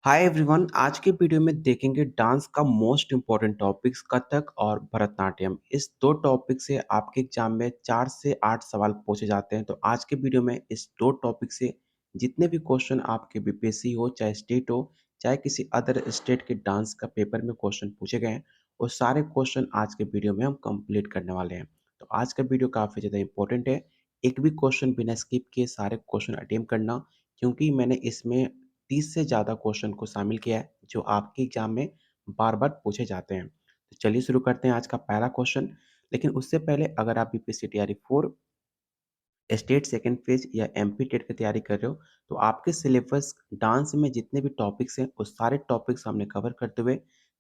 Hi everyone. आज के video में देखेंगे डांस का मोस्ट इम्पोर्टेंट टॉपिक्स कथक और भरतनाट्यम। इस दो टॉपिक से आपके एग्जाम में 4 से 8 सवाल पूछे जाते हैं। तो आज के वीडियो में इस दो टॉपिक से जितने भी क्वेश्चन आपके बीपीएससी हो, चाहे स्टेट हो, चाहे किसी अदर स्टेट के डांस का पेपर में क्वेश्चन पूछे गए हैं, वो सारे क्वेश्चन आज के वीडियो में हम कंप्लीट करने वाले हैं। तो आज का वीडियो काफ़ी ज़्यादा इंपॉर्टेंट है। एक भी क्वेश्चन बिना स्किप किए सारे क्वेश्चन अटेम्प्ट करना, क्योंकि मैंने इसमें 30 से ज़्यादा क्वेश्चन को शामिल किया है, जो आपके एग्ज़ाम में बार-बार पूछे जाते हैं। तो चलिए शुरू करते हैं आज का पहला क्वेश्चन। लेकिन उससे पहले अगर आप यूपीएससी तैयारी 4 स्टेट सेकंड फेज या एमपी टेट की तैयारी कर रहे हो, तो आपके सिलेबस डांस में जितने भी टॉपिक्स हैं, उस सारे टॉपिक्स हमने कवर करते हुए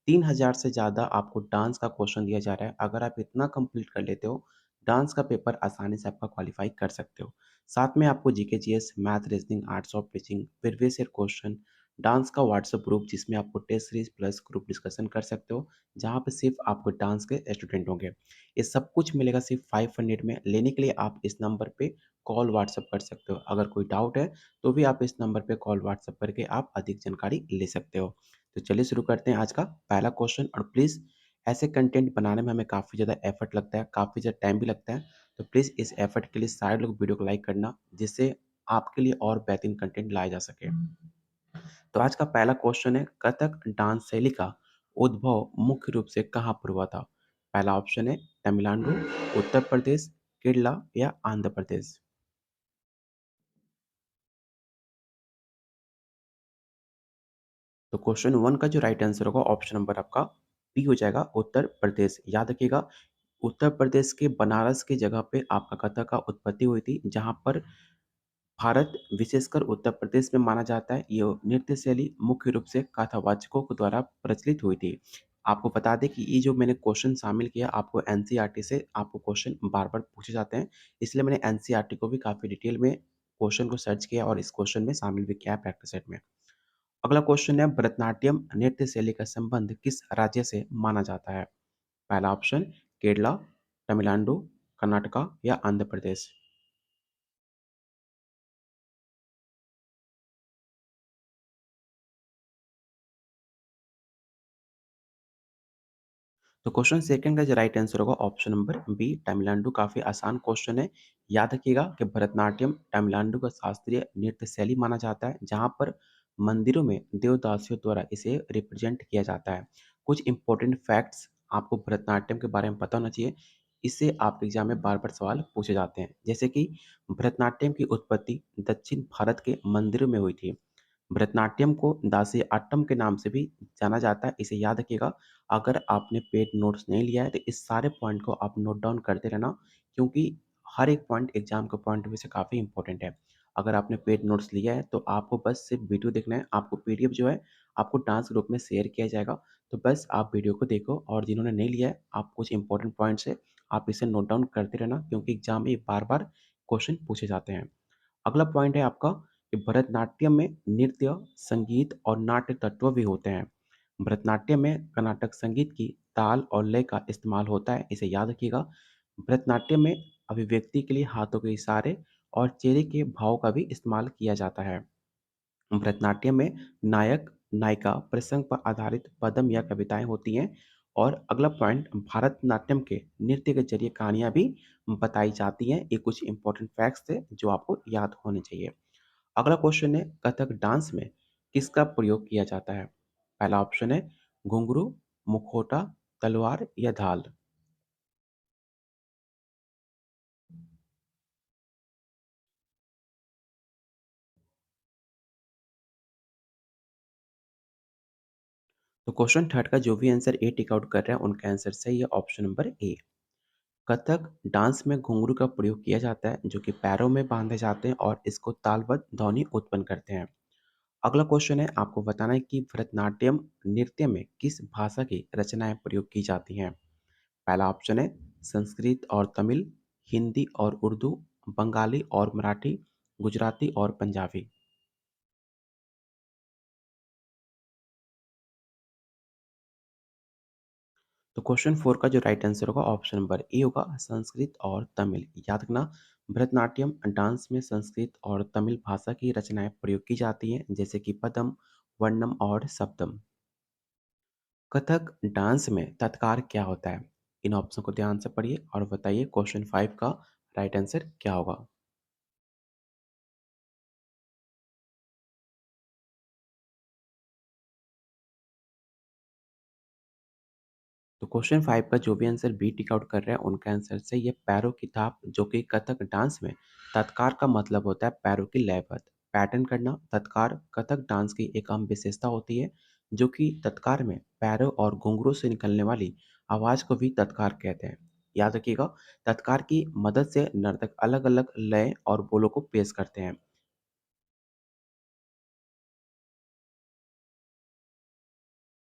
3000 से ज़्यादा आपको डांस का क्वेश्चन दिया जा रहा है। अगर आप इतना कंप्लीट कर लेते हो, डांस का पेपर आसानी से आपका क्वालिफाई कर सकते हो। साथ में आपको GK GS, math, reasoning, arts of teaching, previous year question, dance का व्हाट्सएप ग्रुप जिसमें आपको test series plus group discussion कर सकते हो, जहाँ पे सिर्फ आपको डांस के स्टूडेंट होंगे। ये सब कुछ मिलेगा सिर्फ 500 में। लेने के लिए आप इस नंबर पे कॉल व्हाट्सएप कर सकते हो। अगर कोई डाउट है तो भी आप इस नंबर पे कॉल व्हाट्सएप करके आप अधिक जानकारी ले सकते हो। तो चलिए शुरू करते हैं आज का पहला क्वेश्चन। और प्लीज़ ऐसे कंटेंट बनाने में हमें काफ़ी ज़्यादा एफर्ट लगता है, काफ़ी ज़्यादा टाइम भी लगता है। तो प्लीज़ इस एफर्ट के लिए सारे लोग वीडियो को लाइक करना, जिससे आपके लिए और बेहतरीन कंटेंट लाया जा सके। तो आज का पहला क्वेश्चन है, कथक डांस शैली का उद्भव मुख्य रूप से कहाँ पर हुआ था? पहला ऑप्शन है तमिलनाडु, उत्तर प्रदेश, केरला या आंध्र प्रदेश। तो क्वेश्चन 1 का जो राइट आंसर होगा ऑप्शन नंबर आपका बी हो जाएगा, उत्तर प्रदेश। याद रखिएगा, उत्तर प्रदेश के बनारस की जगह पे आपका कथक का उत्पत्ति हुई थी, जहाँ पर भारत विशेषकर उत्तर प्रदेश में माना जाता है ये नृत्य शैली मुख्य रूप से कथावाचकों के द्वारा प्रचलित हुई थी। आपको बता दें कि ये जो मैंने क्वेश्चन शामिल किया, आपको एनसीईआरटी से आपको क्वेश्चन बार-बार पूछे जाते हैं, इसलिए मैंने एनसीईआरटी को भी काफ़ी डिटेल में क्वेश्चन को सर्च किया और इस क्वेश्चन में शामिल भी किया है प्रैक्टिस सेट में। अगला क्वेश्चन है, भरतनाट्यम नृत्य शैली का संबंध किस राज्य से माना जाता है? पहला ऑप्शन केरला, तमिलनाडु, कर्नाटका या आंध्र प्रदेश। तो क्वेश्चन सेकंड का जो राइट आंसर होगा ऑप्शन नंबर बी तमिलनाडु। काफ़ी आसान क्वेश्चन है। याद रखिएगा कि भरतनाट्यम तमिलनाडु का शास्त्रीय नृत्य शैली माना जाता है, जहाँ पर मंदिरों में देवदासियों द्वारा इसे रिप्रेजेंट किया जाता है। कुछ इंपॉर्टेंट फैक्ट्स आपको भरतनाट्यम के बारे में पता होना चाहिए। इससे आपके एग्जाम में बार-बार सवाल पूछे जाते हैं। जैसे कि भरतनाट्यम की उत्पत्ति दक्षिण भारत के मंदिरों में हुई थी। भरतनाट्यम को दासी आट्टम के नाम से भी जाना जाता है, इसे याद रखिएगा। अगर आपने पेड नोट्स नहीं लिया है तो इस सारे पॉइंट को आप नोट डाउन करते रहना, क्योंकि हर एक पॉइंट एग्जाम के पॉइंट ऑफ व्यू से काफ़ी इंपॉर्टेंट है। अगर आपने पेड नोट्स लिया है तो आपको बस सिर्फ वीडियो देखना है। आपको पीडीएफ जो है आपको डांस ग्रुप में शेयर किया जाएगा, तो बस आप वीडियो को देखो। और जिन्होंने नहीं लिया है, आप कुछ इंपॉर्टेंट पॉइंट्स है, आप इसे नोट डाउन करते रहना, क्योंकि एग्जाम में बार बार क्वेश्चन पूछे जाते हैं। अगला पॉइंट है आपका कि भरतनाट्यम में नृत्य, संगीत और नाट्य तत्व भी होते हैं। भरतनाट्यम में कर्नाटक संगीत की ताल और लय का इस्तेमाल होता है, इसे याद रखिएगा। भरतनाट्यम में अभिव्यक्ति के लिए हाथों के इशारे और चेहरे के भाव का भी इस्तेमाल किया जाता है। भरतनाट्यम में नायक नायिका प्रसंग पर आधारित पदम या कविताएं होती हैं। और अगला पॉइंट, भारतनाट्यम के नृत्य के जरिए कहानियां भी बताई जाती हैं। ये कुछ इंपॉर्टेंट फैक्ट्स थे जो आपको याद होने चाहिए। अगला क्वेश्चन है, कथक डांस में किसका प्रयोग किया जाता है? पहला ऑप्शन है घुंघरू, मुखौटा, तलवार या ढाल। तो क्वेश्चन थर्ड का जो भी आंसर ए टिक आउट कर रहे हैं, उनका आंसर सही है, option number A. Kathak dance में घुंघरू का प्रयोग किया जाता है, जो कि पैरों में बांधे जाते हैं और इसको तालबद्ध ध्वनि उत्पन्न करते हैं। अगला क्वेश्चन है, आपको बताना है कि भरतनाट्यम नृत्य में किस भाषा की रचनाएं प्रयोग की जाती हैं। पहला ऑप्शन है संस्कृत और तमिल, हिंदी और उर्दू, बंगाली और मराठी, गुजराती और पंजाबी। तो क्वेश्चन 4 का जो राइट आंसर होगा ऑप्शन नंबर ए होगा, संस्कृत और तमिल। याद रखना, भरतनाट्यम डांस में संस्कृत और तमिल भाषा की रचनाएं प्रयोग की जाती हैं, जैसे कि पदम, वर्णम और शब्दम। कथक डांस में तत्कार क्या होता है? इन ऑप्शन को ध्यान से पढ़िए और बताइए क्वेश्चन 5 का राइट आंसर क्या होगा? तो क्वेश्चन 5 का जो भी आंसर बी टिक आउट कर रहे हैं उनका आंसर से ये पैरों की थाप जो कि कथक डांस में तत्कार का मतलब होता है पैरों की लयबद्ध पैटर्न करना। तत्कार कथक डांस की एक अहम विशेषता होती है जो कि तत्कार में पैरों और घुंघरू से निकलने वाली आवाज को भी तत्कार कहते हैं। याद रखिएगा, तत्कार की मदद से नर्तक अलग अलग लय और बोलों को पेश करते हैं।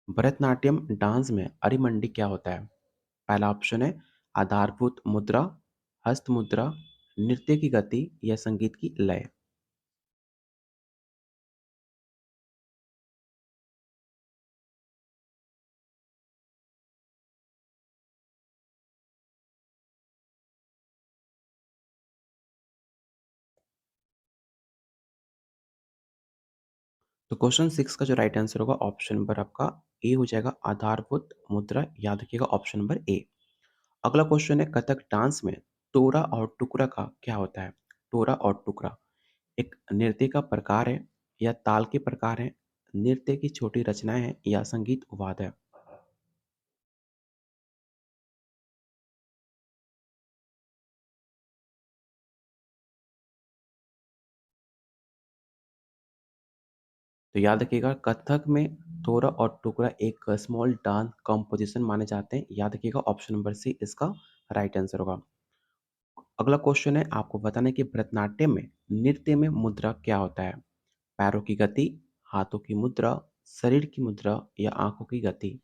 भरतनाट्यम डांस में अरिमंडी क्या होता है? पहला ऑप्शन है आधारभूत मुद्रा, हस्त मुद्रा, नृत्य की गति या संगीत की लय। तो क्वेश्चन 6 का जो राइट आंसर होगा ऑप्शन नंबर आपका ए हो जाएगा आधारभूत मुद्रा। याद रखिएगा ऑप्शन नंबर ए। अगला क्वेश्चन है कथक डांस में टोरा और टुकड़ा का क्या होता है? टोरा और टुकड़ा एक नृत्य का प्रकार है या ताल के प्रकार है, नृत्य की छोटी रचनाएं हैं या संगीत वाद है। तो याद रखिएगा कथक में तोरा और टुकड़ा एक स्मॉल डांस कॉम्पोजिशन माने जाते हैं। याद रखिएगा ऑप्शन नंबर सी इसका राइट आंसर होगा। अगला क्वेश्चन है आपको बताना है कि भरतनाट्यम में नृत्य में मुद्रा क्या होता है? पैरों की गति, हाथों की मुद्रा, शरीर की मुद्रा या आंखों की गति।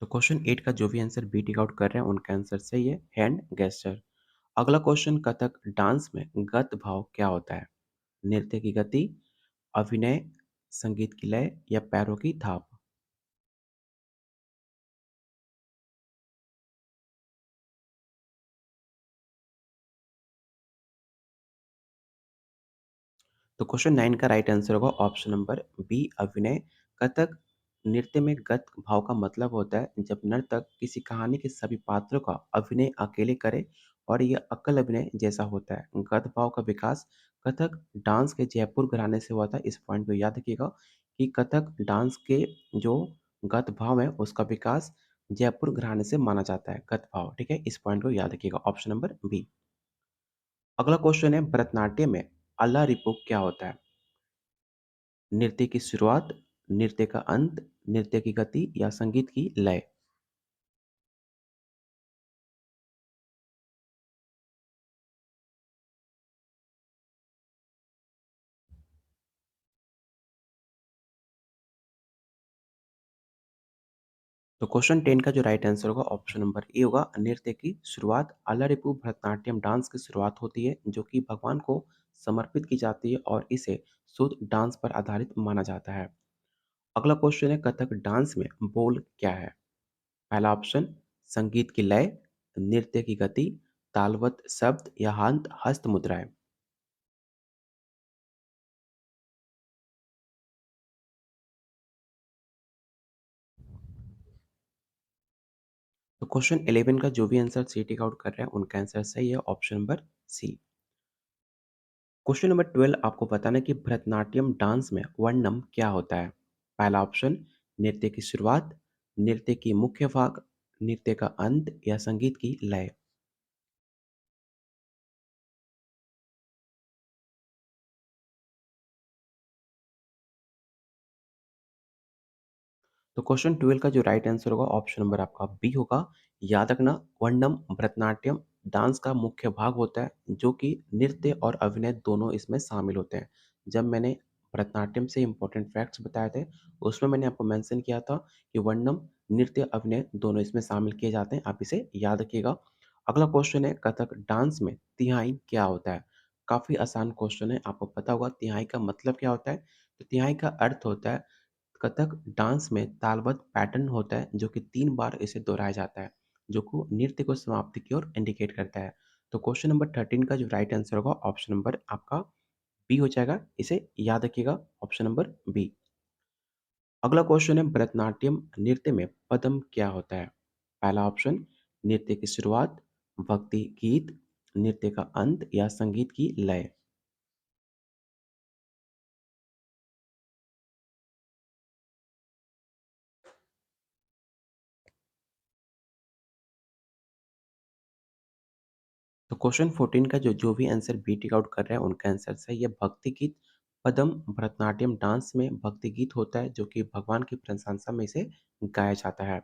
तो क्वेश्चन 8 का जो भी आंसर बी टिक आउट कर रहे हैं उनका आंसर सही है हैंड गेस्चर। अगला क्वेश्चन कथक डांस में गत भाव क्या होता है? नृत्य की गति, अभिनय, संगीत की लय या पैरों की थाप। तो क्वेश्चन 9 का राइट आंसर होगा ऑप्शन नंबर बी अभिनय। कथक नृत्य में गत भाव का मतलब होता है जब नर्तक किसी कहानी के सभी पात्रों का अभिनय अकेले करे और यह अकल अभिनय जैसा होता है। गत भाव का विकास कथक डांस के जयपुर घराने से हुआ था। इस पॉइंट को याद रखिएगा कि कथक डांस के जो गत भाव है उसका विकास जयपुर घराने से माना जाता है। गत भाव, ठीक है, इस पॉइंट को याद रखिएगा ऑप्शन नंबर बी। अगला क्वेश्चन है भरतनाट्यम में अल्लाह रिपो क्या होता है? नृत्य की शुरुआत, नृत्य का अंत, नृत्य की गति या संगीत की लय। तो क्वेश्चन 10 का जो राइट आंसर होगा ऑप्शन नंबर ए होगा नृत्य की शुरुआत। अल्लारिपू भरतनाट्यम डांस की शुरुआत होती है जो कि भगवान को समर्पित की जाती है और इसे शुद्ध डांस पर आधारित माना जाता है। अगला क्वेश्चन है कथक डांस में बोल क्या है? पहला ऑप्शन संगीत की लय, नृत्य की गति, तालवत शब्द या हस्त मुद्राएं। तो क्वेश्चन 11 का जो भी आंसर सी टिक आउट कर रहे हैं उनका आंसर सही है option number C. Question number 12 आपको बताना है कि भरतनाट्यम डांस में वर्णम क्या होता है? पहला ऑप्शन नृत्य की शुरुआत, नृत्य की मुख्य भाग, नृत्य का अंत या संगीत की लय। तो क्वेश्चन 12 का जो राइट आंसर होगा ऑप्शन नंबर आपका बी होगा। याद रखना वर्णम भरतनाट्यम डांस का मुख्य भाग होता है जो कि नृत्य और अभिनय दोनों इसमें शामिल होते हैं। जब मैंने भरतनाट्यम से इंपॉर्टेंट फैक्ट्स बताए थे उसमें मैंने आपको मेंशन किया था कि वर्णम नृत्य अभिनय दोनों इसमें शामिल किए जाते हैं। आप इसे याद रखिएगा। अगला क्वेश्चन है कथक डांस में तिहाई क्या होता है? काफी आसान क्वेश्चन है, आपको पता होगा तिहाई का मतलब क्या होता है। तो तिहाई का अर्थ होता है कथक डांस में तालबद्ध पैटर्न होता है जो कि 3 बार इसे दोहराया जाता है। जो को नृत्य को समाप्ति की ओर इंडिकेट करता है। तो क्वेश्चन नंबर 13 का जो राइट आंसर होगा ऑप्शन नंबर आपका बी हो जाएगा। इसे याद रखिएगा ऑप्शन नंबर बी। अगला क्वेश्चन है भरतनाट्यम नृत्य में पदम क्या होता है? पहला ऑप्शन नृत्य की शुरुआत, भक्ति गीत, नृत्य का अंत या संगीत की लय। तो क्वेश्चन 14 का जो जो भी आंसर बी टिक आउट कर रहा है उनका आंसर सही है। भक्ति गीत पदम भरतनाट्यम डांस में भक्ति गीत होता है जो कि भगवान की प्रशंसा में इसे गाया जाता है।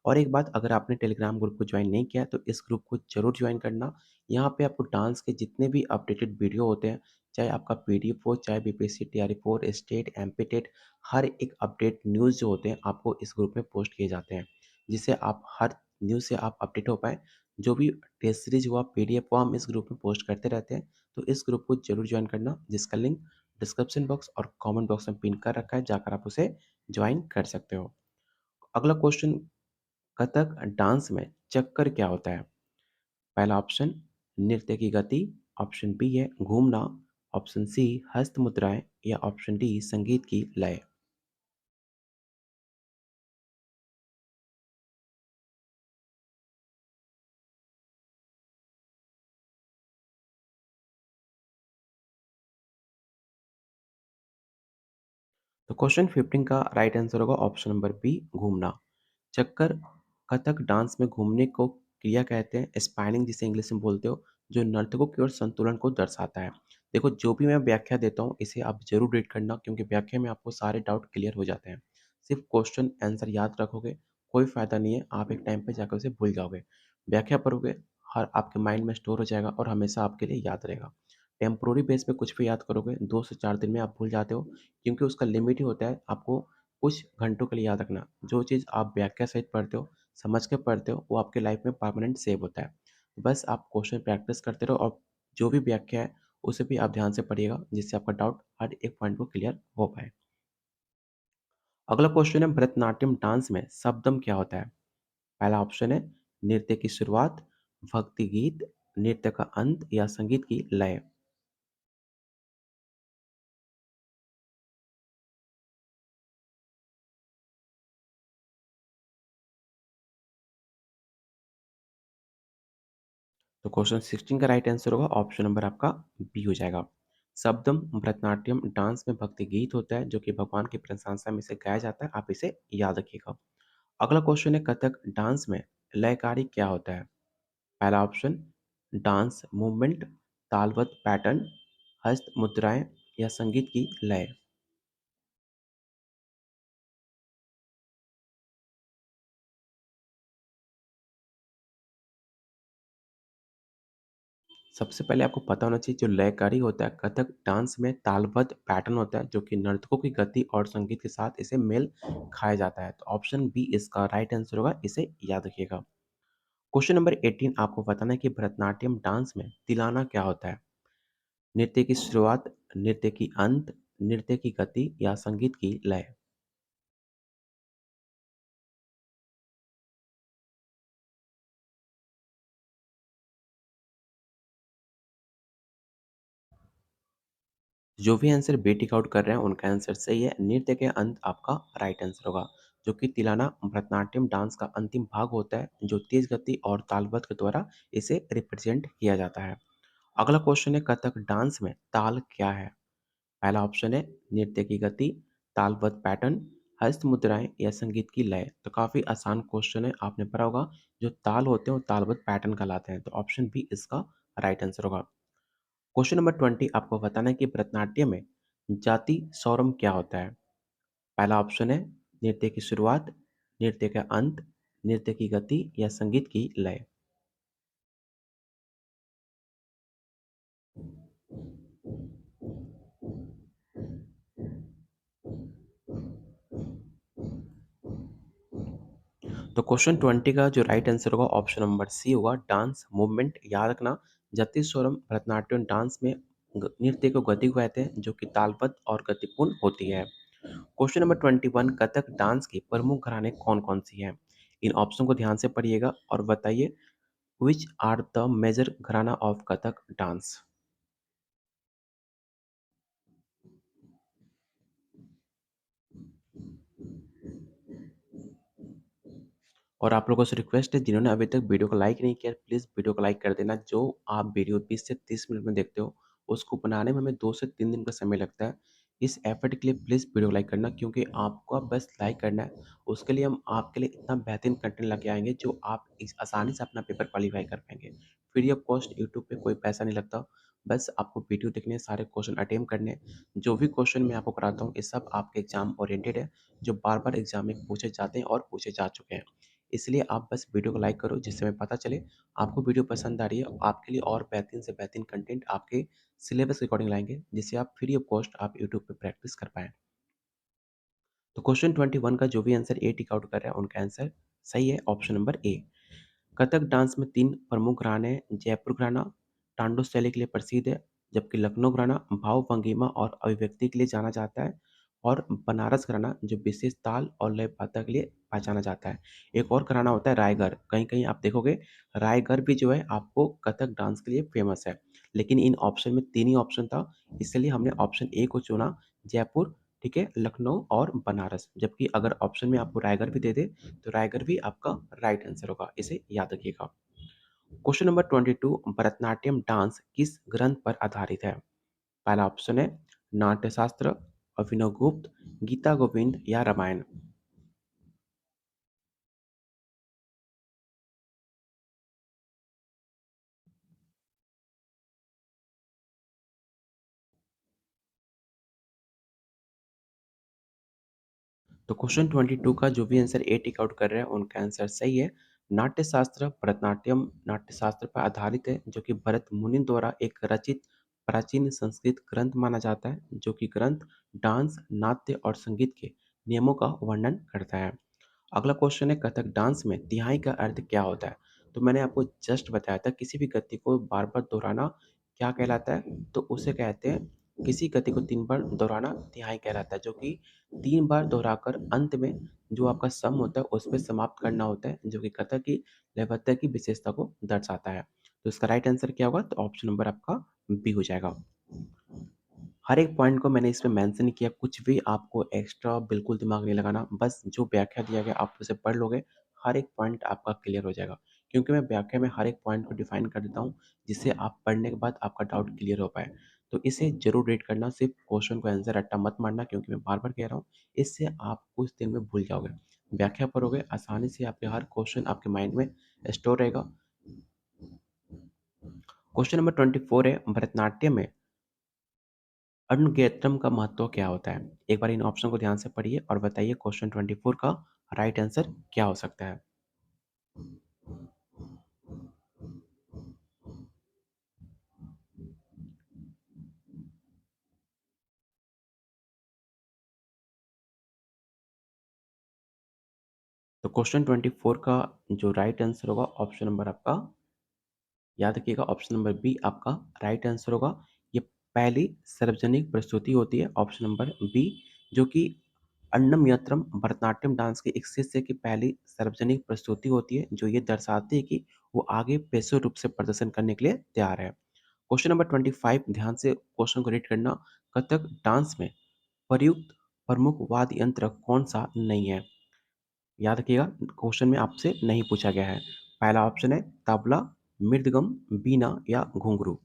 और एक बात, अगर आपने टेलीग्राम ग्रुप को ज्वाइन नहीं किया है तो इस ग्रुप को जरूर ज्वाइन करना। यहाँ पे आपको डांस के जितने भी अपडेटेड वीडियो होते हैं, चाहे आपका पीडीएफ हो, चाहे BPSC TRE 4 state MP TET, हर एक अपडेट न्यूज़ जो होते हैं आपको इस ग्रुप में पोस्ट किए जाते हैं, जिससे आप हर न्यूज़ से आप अपडेट हो पाएँ। जो भी टेस्ट सीरीज हुआ, पीडीएफ हुआ, हम इस ग्रुप में पोस्ट करते रहते हैं। तो इस ग्रुप को जरूर ज्वाइन करना, जिसका लिंक डिस्क्रिप्शन बॉक्स और कमेंट बॉक्स में पिन कर रखा है, जाकर आप उसे ज्वाइन कर सकते हो। अगला क्वेश्चन, कथक डांस में चक्कर क्या होता है? पहला ऑप्शन नृत्य की गति, ऑप्शन बी है घूमना, ऑप्शन सी हस्त मुद्राएं या ऑप्शन डी संगीत की लय। तो क्वेश्चन 15 का राइट आंसर होगा ऑप्शन नंबर बी घूमना। चक्कर कथक डांस में घूमने को क्रिया कहते हैं, स्पाइनिंग जिसे इंग्लिश में बोलते हो, जो नर्तकों की ओर संतुलन को दर्शाता है। देखो, जो भी मैं व्याख्या देता हूँ इसे आप जरूर रीड करना, क्योंकि व्याख्या में आपको सारे डाउट क्लियर हो जाते हैं। सिर्फ क्वेश्चन आंसर याद रखोगे कोई फायदा नहीं है, आप एक टाइम पे जाकर उसे भूल जाओगे। व्याख्या पढ़ोगे, हर आपके माइंड में स्टोर हो जाएगा और हमेशा आपके लिए याद रहेगा। टेम्पोररी बेस पे कुछ भी याद करोगे 2 से 4 दिन में आप भूल जाते हो, क्योंकि उसका लिमिट ही होता है आपको कुछ घंटों के लिए याद रखना। जो चीज़ आप व्याख्या सहित पढ़ते हो, समझ के पढ़ते हो, वो आपके लाइफ में परमानेंट सेव होता है। बस आप क्वेश्चन प्रैक्टिस करते रहो और जो भी व्याख्या है, उसे भी आप ध्यान से पढ़िएगा, जिससे आपका डाउट हर एक पॉइंट को क्लियर हो पाए। अगला क्वेश्चन है भरतनाट्यम डांस में शब्दम क्या होता है? पहला ऑप्शन है नृत्य की शुरुआत, भक्ति गीत, नृत्य का अंत या संगीत की लय। तो क्वेश्चन 16 का राइट आंसर होगा ऑप्शन नंबर आपका बी हो जाएगा। शब्दम भरतनाट्यम डांस में भक्ति गीत होता है जो कि भगवान की प्रशंसा में इसे गाया जाता है, आप इसे याद रखिएगा। अगला क्वेश्चन है कथक डांस में लयकारी क्या होता है? पहला ऑप्शन डांस मूवमेंट, तालवत पैटर्न, हस्त मुद्राएं या संगीत की लय। सबसे पहले आपको पता होना चाहिए जो लयकारी होता है कथक डांस में तालबद्ध पैटर्न होता है जो कि नर्तकों की गति और संगीत के साथ इसे मेल खाया जाता है। तो ऑप्शन बी इसका राइट आंसर होगा, इसे याद रखिएगा। क्वेश्चन नंबर 18 आपको बताना है कि भरतनाट्यम डांस में तिलाना क्या होता है? नृत्य की शुरुआत, नृत्य की अंत, नृत्य की गति या संगीत की लय। जो भी आंसर बी टिक आउट कर रहे हैं उनका आंसर सही है। नृत्य के अंत आपका राइट आंसर होगा, जो कि तिलाना भरतनाट्यम डांस का अंतिम भाग होता है जो तेज गति और तालबद्ध के द्वारा इसे रिप्रेजेंट किया जाता है। अगला क्वेश्चन है कथक डांस में ताल क्या है? पहला ऑप्शन है नृत्य की गति, तालबद्ध पैटर्न, हस्त मुद्राएं या संगीत की लय। तो काफी आसान क्वेश्चन है, आपने पढ़ा होगा जो ताल होते हैं वो तालबद्ध पैटर्न कहलाते हैं। तो ऑप्शन बी इसका राइट आंसर होगा। क्वेश्चन नंबर 20 आपको बताना है कि भरतनाट्यम में जाति स्वरम क्या होता है? पहला ऑप्शन है नृत्य की शुरुआत, नृत्य का अंत, नृत्य की गति या संगीत की लय। तो क्वेश्चन 20 का जो राइट आंसर होगा ऑप्शन नंबर सी होगा, डांस मूवमेंट। याद रखना, जति स्वरम भरतनाट्यम डांस में नृत्य को गति को कहते हैं जो कि तालबद्ध और गतिपूर्ण होती है। क्वेश्चन नंबर 21 कथक डांस की प्रमुख घराने कौन कौन सी हैं? इन ऑप्शन को ध्यान से पढ़िएगा और बताइए व्हिच आर द मेजर घराना ऑफ कथक डांस। और आप लोगों से रिक्वेस्ट है जिन्होंने अभी तक वीडियो को लाइक नहीं किया प्लीज़ वीडियो को लाइक कर देना। जो आप वीडियो 20 से 30 मिनट में देखते हो उसको बनाने में हमें 2 से 3 दिन का समय लगता है। इस एफर्ट के लिए प्लीज़ वीडियो को लाइक करना क्योंकि आपको बस लाइक करना है। उसके लिए हम आपके लिए इतना बेहतरीन कंटेंट लेके आएँगे जो आप इस आसानी से अपना पेपर क्वालीफाई कर पाएँगे। फ्री ऑफ कॉस्ट यूट्यूब पे कोई पैसा नहीं लगता। बस आपको वीडियो देखने हैं, सारे क्वेश्चन अटेम्प्ट करने हैं। जो भी क्वेश्चन मैं आपको कराता हूँ ये सब आपके एग्ज़ाम ओरिएंटेड है, जो बार-बार एग्ज़ाम में पूछे जाते हैं और पूछे जा चुके हैं। इसलिए आप बस वीडियो को लाइक करो जिससे हमें पता चले आपको वीडियो पसंद आ रही है और आपके लिए और बेहतरीन से बेहतरीन कंटेंट आपके सिलेबस के अकॉर्डिंग लाएँगे जिससे आप फ्री ऑफ कॉस्ट आप यूट्यूब पे प्रैक्टिस कर पाएँ। तो क्वेश्चन 21 का जो भी आंसर ए टिक आउट कर रहा है उनका आंसर सही है option number A. Kathak dance में 3 प्रमुख घराने हैं, जयपुर घराना तांडव शैली के लिए प्रसिद्ध है, जबकि लखनऊ घराना भाव भंगिमा और अभिव्यक्ति के लिए जाना जाता है और बनारस घराना जो विशेष ताल और लय पाता के लिए पहचाना जाता है। एक और घराना होता है रायगढ़, कहीं-कहीं आप देखोगे रायगढ़ भी जो है आपको कथक डांस के लिए फेमस है। लेकिन इन ऑप्शन में 3 ही ऑप्शन था, इसलिए हमने ऑप्शन ए को चुना जयपुर, ठीक है, लखनऊ और बनारस। जबकि अगर ऑप्शन में आपको रायगढ़ भी दे दे तो रायगढ़ भी आपका राइट आंसर होगा, इसे याद रखिएगा। क्वेश्चन नंबर 22 भरतनाट्यम डांस किस ग्रंथ पर आधारित है? पहला ऑप्शन है नाट्यशास्त्र, अभिनव गुप्त, गीता गोविंद या रामायण। तो क्वेश्चन 22 का जो भी आंसर ए टिक आउट कर रहे हैं उनका आंसर सही है। नाट्यशास्त्र भरतनाट्यम नाट्यशास्त्र पर आधारित है जो कि भरत मुनि द्वारा एक रचित प्राचीन संस्कृत ग्रंथ माना जाता है जो कि ग्रंथ डांस, नाट्य और संगीत के नियमों का वर्णन करता है। अगला क्वेश्चन है कथक डांस में तिहाई का अर्थ क्या होता है? तो मैंने आपको जस्ट बताया था किसी भी गति को बार-बार दोहराना क्या कहलाता है? तो उसे कहते हैं किसी गति को 3 बार दोहराना तिहाई कहलाता है जो कि 3 बार दोहराकर अंत में जो आपका सम होता है उस पे समाप्त करना होता है जो कि कथक की लयबद्धता की विशेषता को दर्शाता है। तो इसका राइट आंसर क्या होगा? तो ऑप्शन नंबर आपका बी हो जाएगा। हर एक पॉइंट को मैंने इसमें मेंशन किया, कुछ भी आपको एक्स्ट्रा बिल्कुल दिमाग नहीं लगाना, बस जो व्याख्या दिया गया आप उसे पढ़ लोगे, हर एक पॉइंट आपका क्लियर हो जाएगा। क्योंकि मैं व्याख्या में हर एक पॉइंट को डिफाइन कर देता हूँ, जिससे आप पढ़ने के बाद आपका डाउट क्लियर हो पाए। तो इसे ज़रूर रीड करना, सिर्फ क्वेश्चन को आंसर रट्टा मत मारना क्योंकि मैं बार-बार कह रहा हूँ, इससे आप कुछ दिन में भूल जाओगे। व्याख्या पढ़ोगे, आसानी से आपके हर क्वेश्चन आपके माइंड में स्टोर रहेगा। क्वेश्चन नंबर 24 है, भरतनाट्यम में अनुगैत्रम का महत्व क्या होता है? एक बार इन ऑप्शन को ध्यान से पढ़िए और बताइए क्वेश्चन 24 का राइट आंसर क्या हो सकता है? तो क्वेश्चन 24 का जो राइट आंसर होगा ऑप्शन नंबर आपका याद रखिएगा ऑप्शन नंबर बी आपका राइट आंसर होगा। ये पहली सार्वजनिक प्रस्तुति होती है ऑप्शन नंबर बी जो कि अन्नम यंत्रम भरतनाट्यम डांस के एक शिष्य की पहली सार्वजनिक प्रस्तुति होती है जो ये दर्शाती है कि वो आगे पेशे रूप से प्रदर्शन करने के लिए तैयार है। क्वेश्चन नंबर 25 ध्यान से क्वेश्चन को रीड करना। कथक डांस में प्रयुक्त प्रमुख वाद्य यंत्र कौन सा नहीं है? याद रखिएगा क्वेश्चन में आपसे नहीं पूछा गया है। पहला ऑप्शन है तबला, मृदगम, बीना या घुंघरू।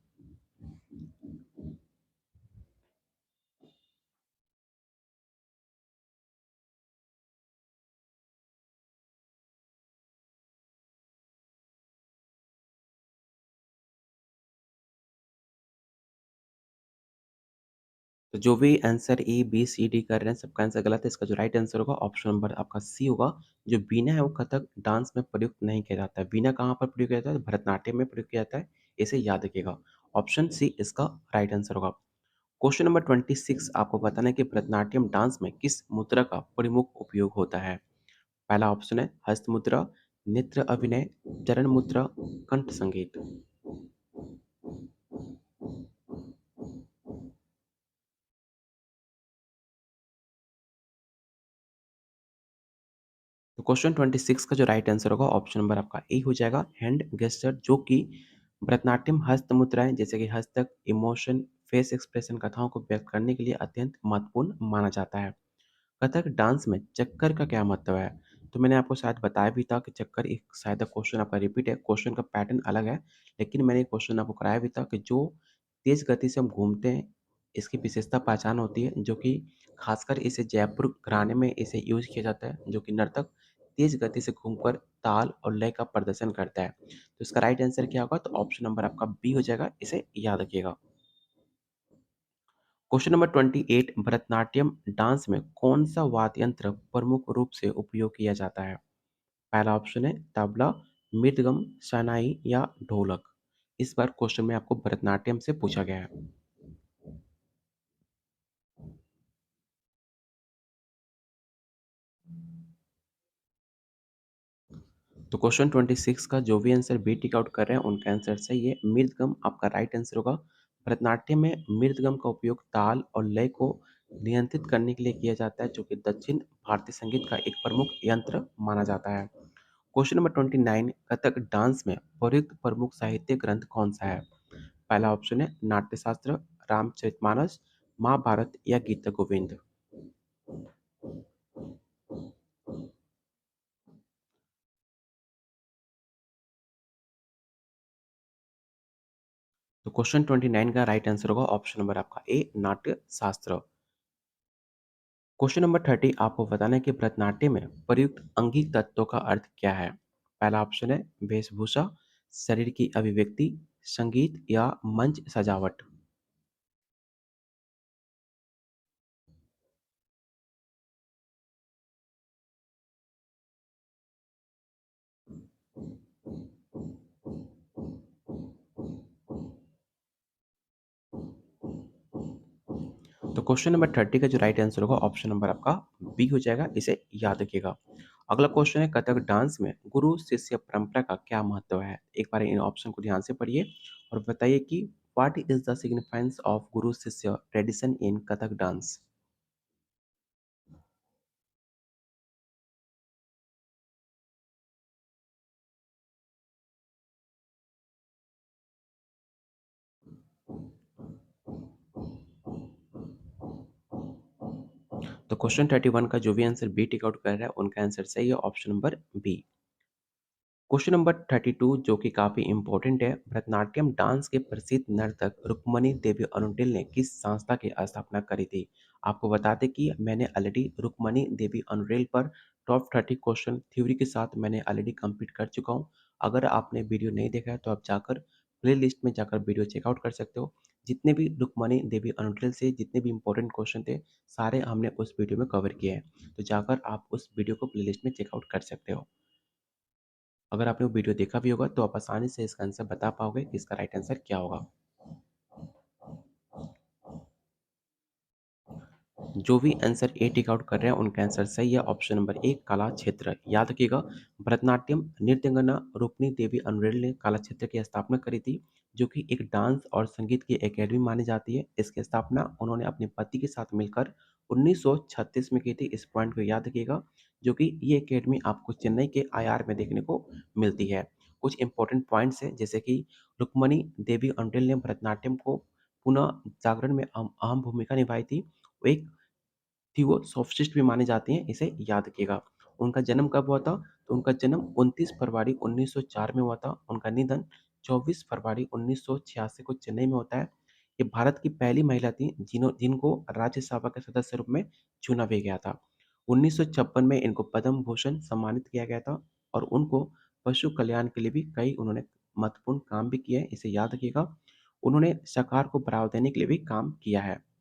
तो जो भी answer A, B, C, D कर रहे हैं सबका आंसर गलत है। इसका जो राइट आंसर होगा ऑप्शन नंबर आपका सी होगा। जो बीना है वो कथक डांस में प्रयुक्त नहीं किया जाता है। बीना कहाँ पर प्रयोग किया जाता है? भरतनाट्यम में प्रयोग किया जाता है। इसे याद रखिएगा। ऑप्शन सी इसका राइट आंसर होगा। क्वेश्चन नंबर 26 आपको बताना है कि भरतनाट्यम डांस में किस मुद्रा का प्रमुख उपयोग होता है? पहला ऑप्शन है हस्त मुद्रा, नेत्र अभिनय, चरण मुद्रा, कंठ संगीत। तो तो क्वेश्चन 26 का जो राइट आंसर होगा ऑप्शन नंबर आपका ए हो जाएगा, हैंड गेस्चर, जो कि भरतनाट्यम हस्त मुद्राएँ जैसे कि हस्तक, इमोशन, फेस एक्सप्रेशन कथाओं को व्यक्त करने के लिए अत्यंत महत्वपूर्ण माना जाता है। कथक डांस में चक्कर का क्या महत्व है? तो मैंने आपको शायद बताया भी था कि चक्कर एक शायद क्वेश्चन आपका रिपीट है, क्वेश्चन का पैटर्न अलग है, लेकिन मैंने क्वेश्चन आपको कराया भी था कि जो तेज़ गति से हम घूमते हैं, इसकी विशेषता पहचान होती है, जो कि खासकर इसे जयपुर घराने में इसे यूज़ किया जाता है, जो कि नर्तक तेज़ गति से घूमकर ताल और लय का प्रदर्शन करता है। तो इसका राइट आंसर क्या होगा? तो ऑप्शन नंबर आपका बी हो जाएगा, इसे याद रखिएगा। क्वेश्चन नंबर 28 भरतनाट्यम डांस में कौन-सा वाद्य यंत्र प्रमुख रूप से उपयोग किया जाता है? पहला ऑप्शन है तबला, मृदंगम, शहनाई या ढोलक। इस बार क्वेश्चन में आपको भरतनाट्यम से पूछा गया है। तो क्वेश्चन 26 का जो भी आंसर बी टिक आउट कर रहे हैं उनका आंसर सही है। मृदंगम आपका राइट आंसर होगा। भरतनाट्यम में मृदंगम का उपयोग ताल और लय को नियंत्रित करने के लिए किया जाता है, जो कि दक्षिण भारतीय संगीत का एक प्रमुख यंत्र माना जाता है। क्वेश्चन नंबर 29 कथक डांस में प्रयुक्त प्रमुख साहित्य ग्रंथ कौन सा है? पहला ऑप्शन है नाट्यशास्त्र, रामचरितमानस, महाभारत या गीता गोविंद। तो क्वेश्चन 29 का राइट आंसर होगा ऑप्शन नंबर आपका ए नाट्यशास्त्र। क्वेश्चन नंबर 30 आपको बताना है कि भरतनाट्यम में प्रयुक्त अंगिक तत्वों का अर्थ क्या है? पहला ऑप्शन है वेशभूषा, शरीर की अभिव्यक्ति, संगीत या मंच सजावट। तो क्वेश्चन नंबर 30 का जो राइट आंसर होगा ऑप्शन नंबर आपका बी हो जाएगा, इसे याद रखिएगा। अगला क्वेश्चन है कथक डांस में गुरु शिष्य परंपरा का क्या महत्व है? एक बार इन ऑप्शन को ध्यान से पढ़िए और बताइए कि what is the significance of गुरु शिष्य ट्रेडिशन इन कथक डांस। तो क्वेश्चन 31 का जो भी आंसर बी टिक आउट कर रहा है उनका आंसर सही है, option number B. Question number 32 जो कि काफ़ी इम्पोर्टेंट है, भरतनाट्यम डांस के प्रसिद्ध नर्तक रुक्मणी देवी अनुटिल ने किस संस्था की स्थापना करी थी? आपको बता दें कि मैंने ऑलरेडी रुक्मणी देवी अनुटिल पर टॉप 30 क्वेश्चन थ्योरी के साथ मैंने ऑलरेडी कंप्लीट कर चुका हूँ। अगर आपने वीडियो नहीं देखा है तो आप जाकर प्लेलिस्ट में जाकर वीडियो चेकआउट कर सकते हो। जितने भी रुक्मणी देवी अनुटिल से जितने भी इंपॉर्टेंट क्वेश्चन थे, सारे हमने उस वीडियो में कवर किए हैं। तो जाकर आप उस वीडियो को प्लेलिस्ट में चेकआउट कर सकते हो। अगर आपने वो वीडियो देखा भी होगा तो आप आसानी से इसका आंसर बता पाओगे कि इसका राइट आंसर क्या होगा। जो भी आंसर ए टिक आउट कर रहे हैं उनका आंसर सही है, ऑप्शन नंबर ए कला क्षेत्र। याद रखिएगा भरतनाट्यम नृत्यंगना रुक्मिणी देवी अनुरेल ने कला क्षेत्र की स्थापना करी थी, जो कि एक डांस और संगीत की एकेडमी मानी जाती है। इसकी स्थापना उन्होंने अपने पति के साथ मिलकर 1936 में की थी। इस पॉइंट को याद रखिएगा, जो कि ये एकेडमी आपको चेन्नई के आईआर में देखने को मिलती है। कुछ इंपॉर्टेंट पॉइंट्स हैं जैसे कि रुक्मिणी देवी अनुरेल ने भरतनाट्यम को पुनः जागरण में अहम अहम भूमिका निभाई थी। वो एक थी वो सोफ़िस्ट भी माने जाते हैं, इसे याद रखिएगा। उनका जन्म कब हुआ था? तो उनका जन्म 29 फरवरी 1904 में हुआ था। उनका निधन 24 फरवरी 1986 को चेन्नई में होता है। ये भारत की पहली महिला थी जिनको राज्यसभा के सदस्य रूप में चुना भी गया था। 1956 में इनको पद्म भूषण सम्मानित किया गया था और उनको पशु कल्याण के लिए भी कई उन्होंने महत्वपूर्ण काम भी किए हैं, इसे याद रखिएगा। उन्होंने शाकाहार को बढ़ावा देने के लिए भी काम किया है।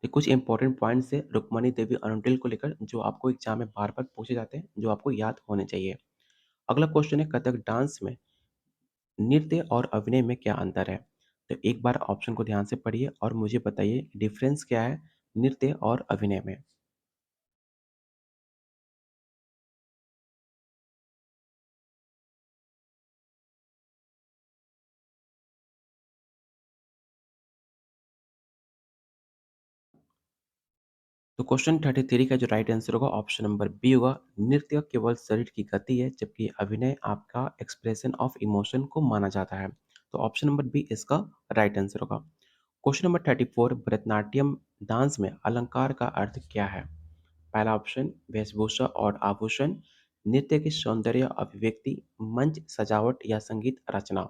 ये कुछ इंपॉर्टेंट पॉइंट्स है रुक्मणी देवी अनुटिल को लेकर जो आपको एग्जाम में बार-बार पूछे जाते हैं, जो आपको याद होने चाहिए। अगला क्वेश्चन है कथक डांस में नृत्य और अभिनय में क्या अंतर है? तो एक बार ऑप्शन को ध्यान से पढ़िए और मुझे बताइए डिफरेंस क्या है नृत्य और अभिनय में? तो क्वेश्चन 33 का जो राइट आंसर होगा ऑप्शन नंबर बी होगा। नृत्य केवल शरीर की गति है, जबकि अभिनय आपका एक्सप्रेशन ऑफ इमोशन को माना जाता है। तो ऑप्शन नंबर बी इसका राइट आंसर होगा। क्वेश्चन नंबर 34, भरतनाट्यम डांस में अलंकार का अर्थ क्या है? पहला ऑप्शन वेशभूषा और आभूषण, नृत्य की सौंदर्य अभिव्यक्ति, मंच सजावट या संगीत रचना।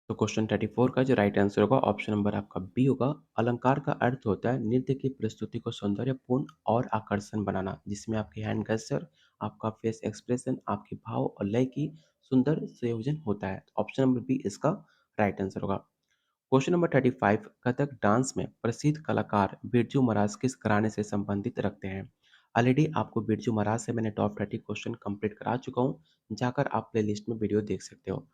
तो क्वेश्चन 34 का जो राइट आंसर होगा ऑप्शन नंबर आपका बी होगा। अलंकार का अर्थ होता है नृत्य की प्रस्तुति को सौंदर्यपूर्ण और आकर्षण बनाना, जिसमें आपके हैंड गेस्चर, आपका फेस एक्सप्रेशन, आपके भाव और लय की सुंदर संयोजन होता है। ऑप्शन नंबर बी इसका राइट आंसर होगा। क्वेश्चन नंबर 35, कथक डांस में प्रसिद्ध कलाकार बिरजू महाराज किस घराने से संबंधित रखते हैं? ऑलरेडी आपको बिरजू महाराज से मैंने टॉप 30 क्वेश्चन कंप्लीट करा चुका हूँ, जाकर आप प्लेलिस्ट में वीडियो देख सकते हो।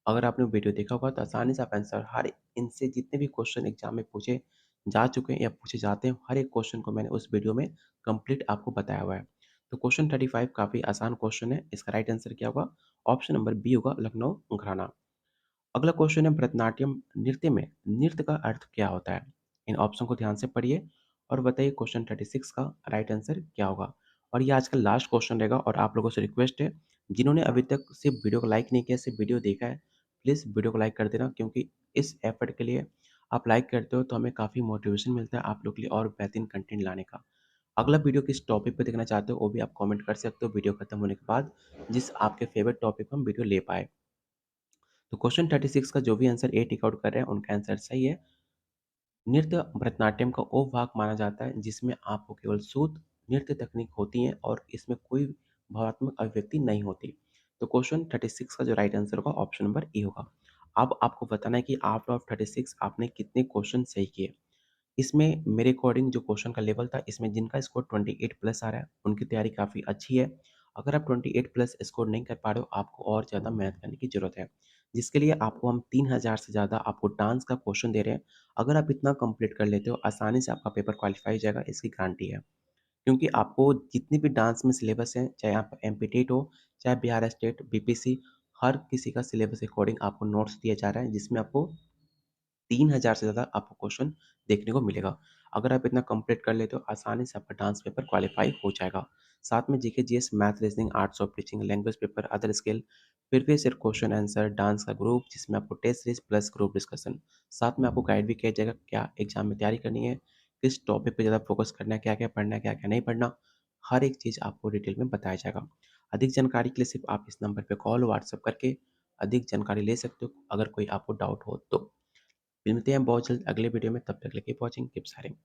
अगर आपने वीडियो देखा होगा तो आसानी से आप आंसर हर इनसे जितने भी क्वेश्चन एग्जाम में पूछे जा चुके हैं या पूछे जाते हैं, हर एक क्वेश्चन को मैंने उस वीडियो में कंप्लीट आपको बताया हुआ है। तो क्वेश्चन 35 काफ़ी आसान क्वेश्चन है, इसका राइट आंसर क्या होगा? ऑप्शन नंबर बी होगा, लखनऊ घराना। अगला क्वेश्चन है, भरतनाट्यम नृत्य में नृत्य का अर्थ क्या होता है? इन ऑप्शन को ध्यान से पढ़िए और बताइए क्वेश्चन 36 का राइट आंसर क्या होगा। और ये आज का लास्ट क्वेश्चन रहेगा और आप लोगों से रिक्वेस्ट है, जिन्होंने अभी तक सिर्फ वीडियो को लाइक नहीं किया, सिर्फ वीडियो देखा है, प्लीज़ वीडियो को लाइक कर देना, क्योंकि इस एफर्ट के लिए आप लाइक करते हो तो हमें काफ़ी मोटिवेशन मिलता है आप लोग के लिए और बेहतरीन कंटेंट लाने का। अगला वीडियो किस टॉपिक पे देखना चाहते हो वो भी आप कमेंट कर सकते हो वीडियो खत्म होने के बाद, जिस आपके फेवरेट टॉपिक पर हम वीडियो ले पाए। तो क्वेश्चन 36 का जो भी आंसर ए टिक आउट कर रहे हैं उनका आंसर सही है। नृत्य भरतनाट्यम का वो भाग माना जाता है जिसमें आपको केवल शुद्ध नृत्य तकनीक होती है और इसमें कोई भावात्मक अभिव्यक्ति नहीं होती। तो क्वेश्चन 36 का जो राइट आंसर होगा ऑप्शन नंबर ए होगा। अब आपको बताना है कि आउट ऑफ 36 आपने कितने क्वेश्चन सही किए। इसमें मेरे अकॉर्डिंग जो क्वेश्चन का लेवल था, इसमें जिनका स्कोर 28 प्लस आ रहा है, उनकी तैयारी काफ़ी अच्छी है। अगर आप 28 प्लस स्कोर नहीं कर पा रहे हो, आपको और ज़्यादा मेहनत करने की ज़रूरत है। जिसके लिए आपको हम 3000 से ज़्यादा आपको डांस का क्वेश्चन दे रहे हैं। अगर आप इतना कंप्लीट कर लेते हो, आसानी से आपका पेपर क्वालीफाई हो जाएगा, इसकी गारंटी है। क्योंकि आपको जितनी भी डांस में सिलेबस है, चाहे आप एमपी-टेट हो, चाहे बिहार स्टेट, बीपीएससी, हर किसी का सिलेबस अकॉर्डिंग आपको नोट्स दिया जा रहा है, जिसमें आपको 3000 से ज़्यादा आपको क्वेश्चन देखने को मिलेगा। अगर आप इतना कंप्लीट कर लेते हो, आसानी से आपका डांस पेपर क्वालीफाई हो जाएगा। साथ में GK, GS, math, reasoning, arts of teaching, language paper, other skill, previous year question answer, dance का ग्रुप जिसमें आपको test series plus group discussion. साथ में आपको गाइड भी किया जाएगा, क्या एग्जाम में तैयारी करनी है, किस टॉपिक पे ज़्यादा फोकस करना है, क्या-क्या पढ़ना है, क्या-क्या नहीं पढ़ना। हर एक चीज़ आपको डिटेल में बताया जाएगा। अधिक जानकारी के लिए सिर्फ आप इस नंबर पे कॉल, व्हाट्सएप करके अधिक जानकारी ले सकते हो, अगर कोई आपको डाउट हो तो। मिलते हैं बहुत जल्द अगले वीडियो में, तब तक के लिए कीप वॉचिंग, कीप शेयरिंग।